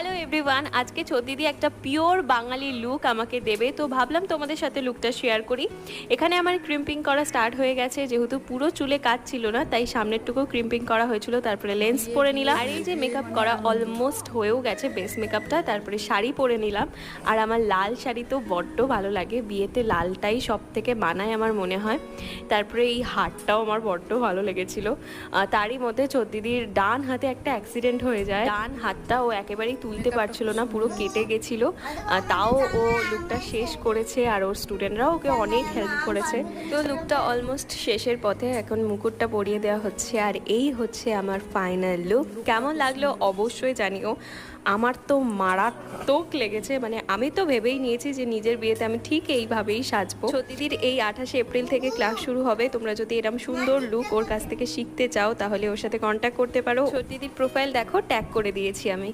Hello everyone, আজকে দিদি একটা পিওর বাঙালি লুক আমাকে দেবে, তো ভাবলাম তোমাদের সাথে লুকটা শেয়ার করি। এখানে আমার ক্রিম্পিং করা স্টার্ট হয়ে গেছে, যেহেতু পুরো চুলে কাজ ছিল না তাই সামনেরটুকু ক্রিম্পিং করা হয়েছিল, তারপরে লেন্স পরে নিলাম। আর এই যে মেকআপ করা অলমোস্ট হয়েও গেছে, বেস মেকআপটা, তারপরে শাড়ি পরে নিলাম। আর আমার লাল শাড়ি তো বড্ড ভালো লাগে, বিয়েতে লালটাই সব থেকে মানায় আমার মনে হয়। তারপরে এই হারটাও আমার বড্ড ভালো লেগেছিল। তারই মধ্যে দিদির ডান হাতে একটা অ্যাক্সিডেন্ট হয়ে যায়, ডান হাতটা ও একেবারেই তুলতে পারছিল না, পুরো কেটে গেছিল। তাও ও লুকটা শেষ করেছে, আর ওর স্টুডেন্টরাও ওকে অনেক হেল্প করেছে। তো লুকটা অলমোস্ট শেষের পথে, এখন মুকুটটা পরিয়ে দেওয়া হচ্ছে। আর এই হচ্ছে আমার ফাইনাল লুক। কেমন লাগলো অবশ্যই জানিও। আমার তো মারাত্মক লেগেছে, মানে আমি তো ভেবেই নিয়েছি যে নিজের বিয়েতে আমি ঠিক এইভাবেই সাজবো। সতীদির এই 28 এপ্রিল থেকে ক্লাস শুরু হবে। তোমরা যদি এরকম সুন্দর লুক ওর কাছ থেকে শিখতে চাও তাহলে ওর সাথে কন্ট্যাক্ট করতে পারো। সতীদির প্রোফাইল দেখো, ট্যাগ করে দিয়েছি আমি।